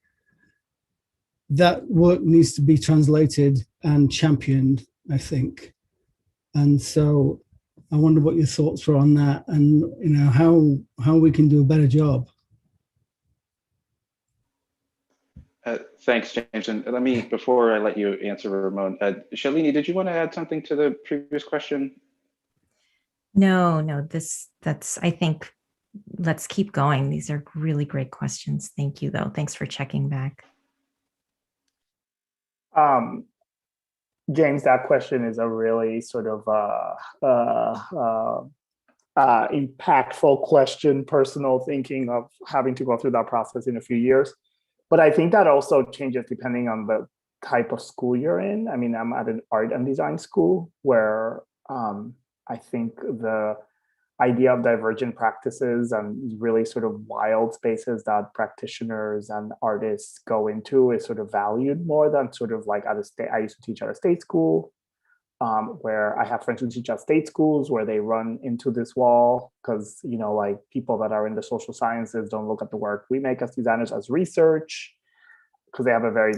that work needs to be translated and championed, I think. And so I wonder what your thoughts were on that, and how we can do a better job. Thanks, James. And let me, before I let you answer, Ramon, Shalini, did you want to add something to the previous question? No, that's, I think, let's keep going. These are really great questions. Thank you, though. Thanks for checking back. James, that question is a really sort of impactful question, personal thinking of having to go through that process in a few years. But I think that also changes depending on the type of school you're in. I mean, I'm at an art and design school where I think the idea of divergent practices and really sort of wild spaces that practitioners and artists go into is sort of valued more than sort of like at a state. I used to teach at a state school where I have friends who teach at state schools where they run into this wall because, like people that are in the social sciences don't look at the work we make as designers as research because they have a very,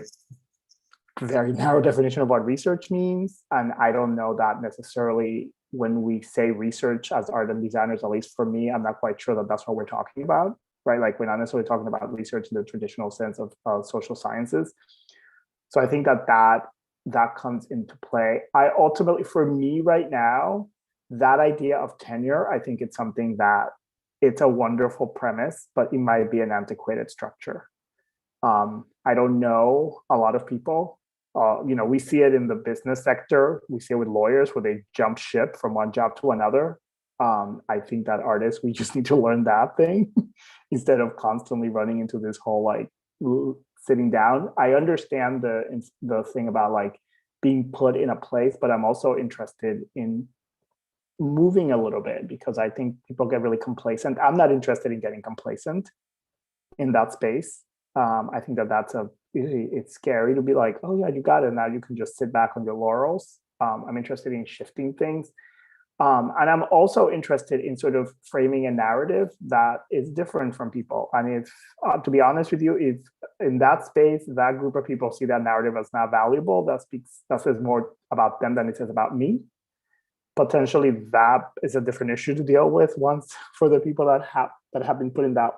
very narrow definition of what research means. And I don't know that necessarily when we say research as art and designers, at least for me, I'm not quite sure that that's what we're talking about, right? Like we're not necessarily talking about research in the traditional sense of social sciences. So I think that comes into play. I ultimately, for me right now, that idea of tenure, I think it's something that it's a wonderful premise, but it might be an antiquated structure. I don't know a lot of people. We see it in the business sector. We see it with lawyers where they jump ship from one job to another. I think that artists, we just need to learn that thing instead of constantly running into this whole like sitting down. I understand the thing about like being put in a place, but I'm also interested in moving a little bit because I think people get really complacent. I'm not interested in getting complacent in that space. I think it's scary to be like, oh yeah, you got it. Now you can just sit back on your laurels. I'm interested in shifting things. And I'm also interested in sort of framing a narrative that is different from people. And if, to be honest with you, if in that space, that group of people see that narrative as not valuable, that says more about them than it says about me. Potentially that is a different issue to deal with once for the people that have been put in that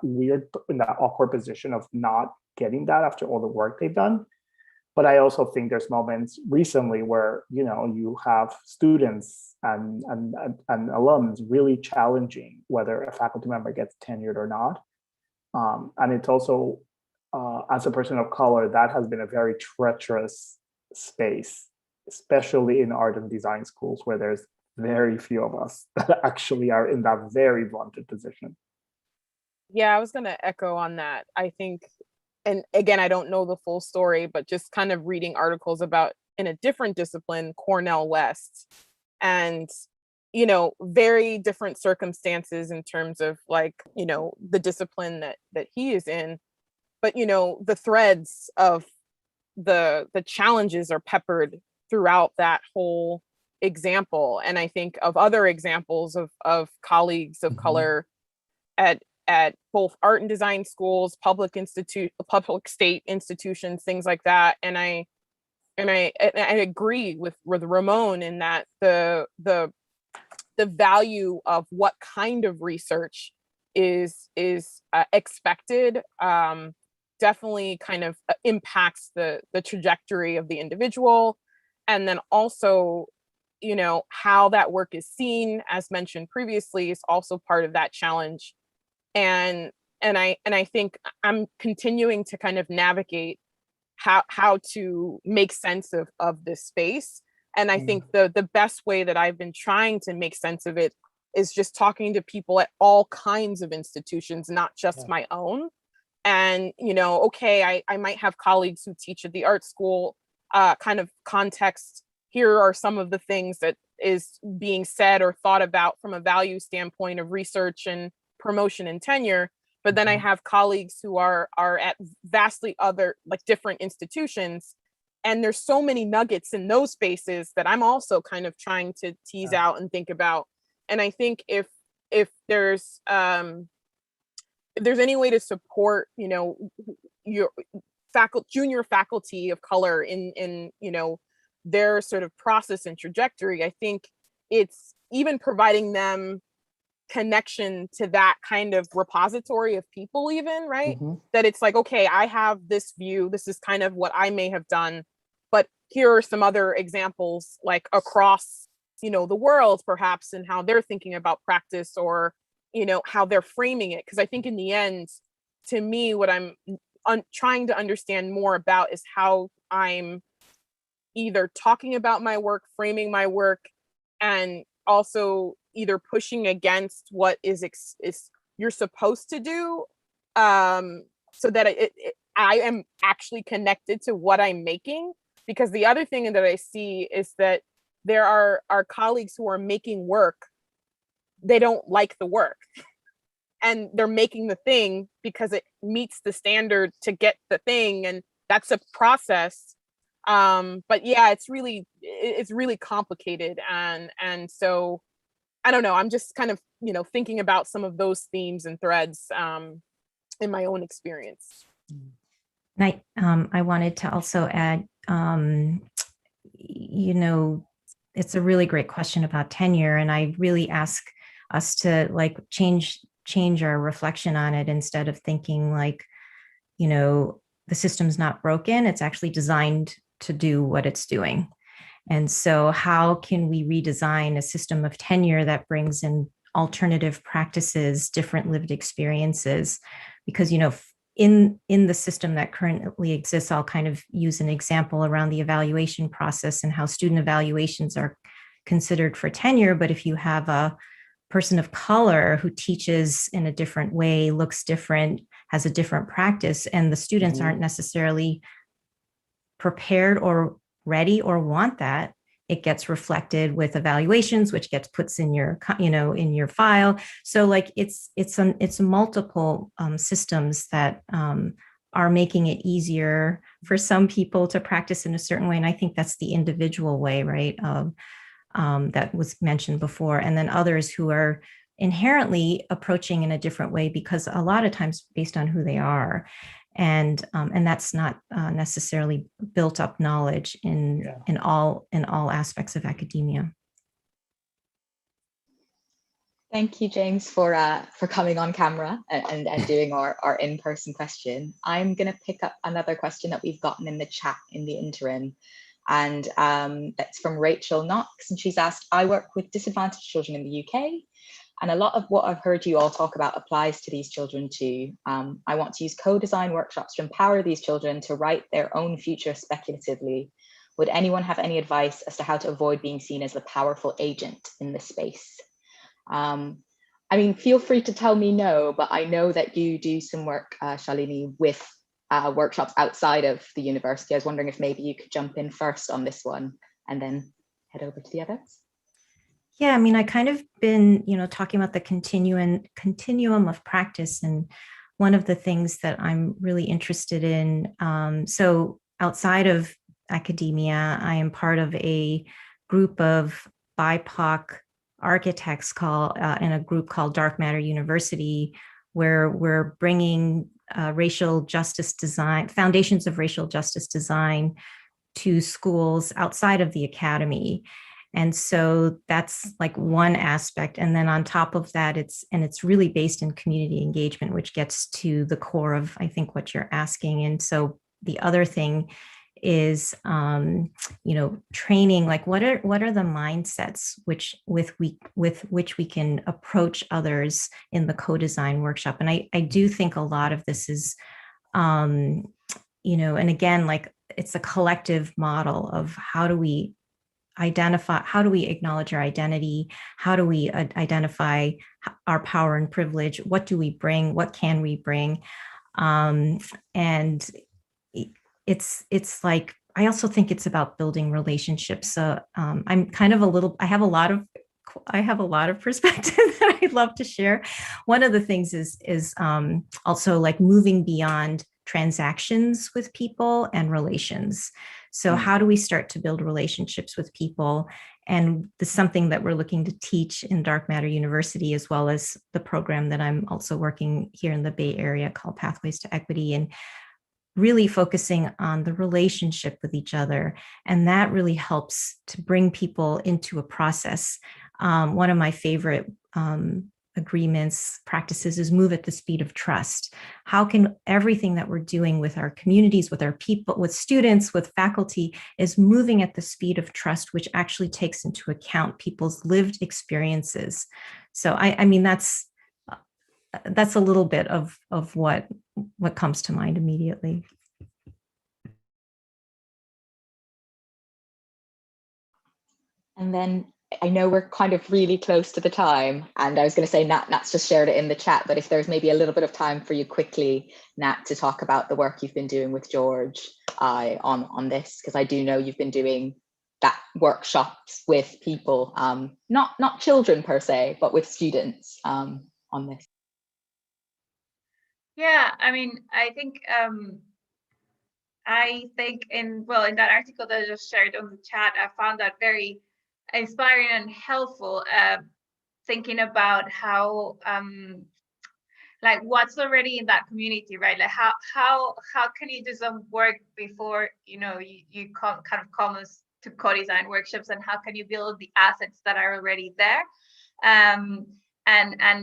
awkward position of not getting that after all the work they've done. But I also think there's moments recently where, you know, you have students and alums really challenging whether a faculty member gets tenured or not. And it's also, as a person of color, that has been a very treacherous space, especially in art and design schools, where there's very few of us that actually are in that very vaunted position. Yeah, I was going to echo on that. I think, and again, I don't know the full story, but just kind of reading articles about in a different discipline, Cornell West, and, you know, very different circumstances in terms of like, you know, the discipline that he is in. But, you know, the threads of the challenges are peppered throughout that whole example. And I think of other examples of colleagues of color at both art and design schools, public state institutions, things like that. And I agree with Ramon in that the value of what kind of research is expected definitely kind of impacts the trajectory of the individual. And then also, you know, how that work is seen, as mentioned previously, is also part of that challenge. And I think I'm continuing to kind of navigate how to make sense of this space. And I think the best way that I've been trying to make sense of it is just talking to people at all kinds of institutions, not just my own. And, you know, okay, I might have colleagues who teach at the art school kind of context. Here are some of the things that is being said or thought about from a value standpoint of research and promotion and tenure. But then I have colleagues who are at vastly other, like different institutions. And there's so many nuggets in those spaces that I'm also kind of trying to tease out and think about. And I think if there's any way to support, you know, your junior faculty of color in you know, their sort of process and trajectory, I think it's even providing them connection to that kind of repository of people, even, right? That it's like, okay, I have this view, this is kind of what I may have done, but here are some other examples like across, you know, the world perhaps, and how they're thinking about practice, or, you know, how they're framing it. Because I think in the end, to me, what I'm trying to understand more about is how I'm either talking about my work, framing my work, and also either pushing against what is you're supposed to do, so that I am actually connected to what I'm making. Because the other thing that I see is that there are colleagues who are making work, they don't like the work, and they're making the thing because it meets the standard to get the thing, and that's a process. But yeah, it's really complicated, and so I don't know, I'm just kind of, you know, thinking about some of those themes and threads in my own experience. And I wanted to also add, you know, it's a really great question about tenure, and I really ask us to like change our reflection on it, instead of thinking like, you know, the system's not broken, it's actually designed to do what it's doing. And so how can we redesign a system of tenure that brings in alternative practices, different lived experiences? Because, you know, in the system that currently exists, I'll kind of use an example around the evaluation process and how student evaluations are considered for tenure. But if you have a person of color who teaches in a different way, looks different, has a different practice, and the students aren't necessarily prepared or ready or want that, it gets reflected with evaluations, which gets puts in your, you know, in your file. So like it's multiple systems that are making it easier for some people to practice in a certain way. And I think that's the individual way, right? That was mentioned before. And then others who are inherently approaching in a different way, because a lot of times based on who they are. And that's not necessarily built up knowledge in all aspects of academia. Thank you, James, for coming on camera and doing our in-person question. I'm going to pick up another question that we've gotten in the chat in the interim. And that's from Rachel Knox. And she's asked, I work with disadvantaged children in the UK. And a lot of what I've heard you all talk about applies to these children too. I want to use co-design workshops to empower these children to write their own future speculatively. Would anyone have any advice as to how to avoid being seen as the powerful agent in this space? I mean, feel free to tell me no, but I know that you do some work, Shalini, with workshops outside of the university. I was wondering if maybe you could jump in first on this one and then head over to the others. Yeah, I mean, I kind of been, talking about the continuum of practice. And one of the things that I'm really interested in, so outside of academia, I am part of a group of BIPOC architects in a group called Dark Matter University, where we're bringing racial justice design, foundations of racial justice design to schools outside of the academy. And so that's like one aspect. And then on top of that, it's really based in community engagement, which gets to the core of, I think, what you're asking. And so the other thing is, training, like what are the mindsets with which we can approach others in the co-design workshop. And I do think a lot of this is, and again, like it's a collective model of how do we acknowledge our identity? How do we identify our power and privilege? What do we bring? What can we bring? And it's like, I also think it's about building relationships. So I'm kind of I have a lot of perspective that I'd love to share. One of the things is also like moving beyond transactions with people and relations. So how do we start to build relationships with people? And this is something that we're looking to teach in Dark Matter University, as well as the program that I'm also working here in the Bay Area called Pathways to Equity, and really focusing on the relationship with each other. And that really helps to bring people into a process. One of my favorite practices is move at the speed of trust. How can everything that we're doing with our communities, with our people, with students, with faculty, is moving at the speed of trust, which actually takes into account people's lived experiences. So I mean, that's a little bit of what comes to mind immediately. And then I know we're kind of really close to the time, and I was going to say Nat's just shared it in the chat, but if there's maybe a little bit of time for you quickly, Nat, to talk about the work you've been doing with George on this, because I do know you've been doing that workshops with people, not children per se, but with students on this. Yeah, I mean, I think in that article that I just shared on the chat, I found that very inspiring and helpful, thinking about how like what's already in that community, right? Like how can you do some work before you kind of come to co-design workshops, and how can you build the assets that are already there, and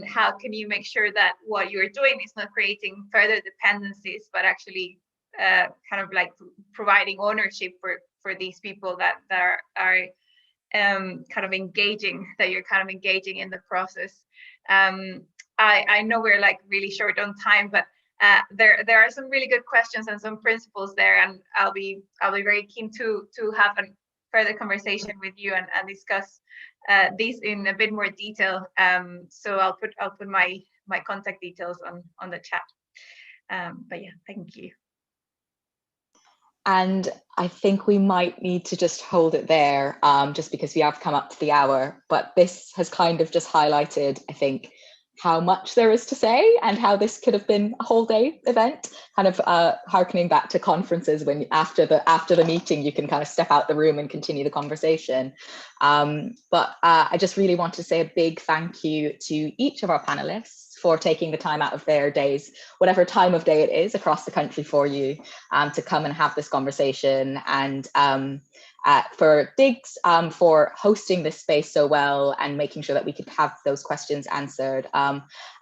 how can you make sure that what you're doing is not creating further dependencies, but actually kind of like providing ownership for these people that are kind of engaging in the process. I know we're like really short on time, but there are some really good questions and some principles there, and I'll be very keen to have a further conversation with you and discuss these in a bit more detail. So I'll put my contact details on the chat. But yeah, thank you. And I think we might need to just hold it there, just because we have come up to the hour. But this has kind of just highlighted, I think, how much there is to say and how this could have been a whole day event, kind of harkening back to conferences when after the meeting you can kind of step out the room and continue the conversation. But I just really want to say a big thank you to each of our panelists for taking the time out of their days, whatever time of day it is across the country for you, to come and have this conversation. And for Diggs for hosting this space so well and making sure that we could have those questions answered.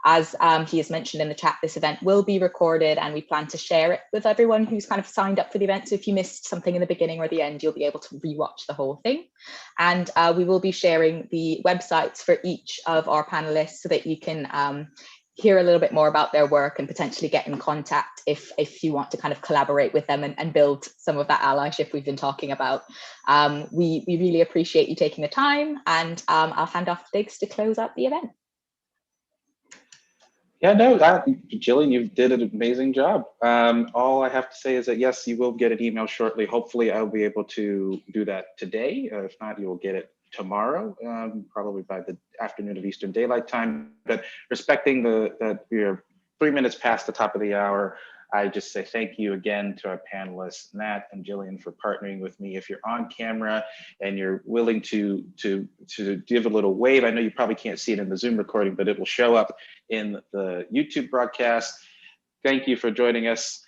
As he has mentioned in the chat, this event will be recorded and we plan to share it with everyone who's kind of signed up for the event. So if you missed something in the beginning or the end, you'll be able to rewatch the whole thing. And we will be sharing the websites for each of our panelists so that you can hear a little bit more about their work and potentially get in contact if you want to kind of collaborate with them and build some of that allyship we've been talking about. We really appreciate you taking the time, and I'll hand off to Diggs to close out the event. Yeah, no, Jillian, you did an amazing job. All I have to say is that, yes, you will get an email shortly. Hopefully I'll be able to do that today. If not, you will get it tomorrow, probably by the afternoon of Eastern Daylight Time. But respecting that we are 3 minutes past the top of the hour, I just say thank you again to our panelists, Nat and Jillian, for partnering with me. If you're on camera and you're willing to give a little wave, I know you probably can't see it in the Zoom recording, but it will show up in the YouTube broadcast. Thank you for joining us.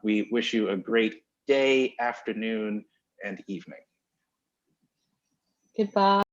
We wish you a great day, afternoon, and evening. Goodbye.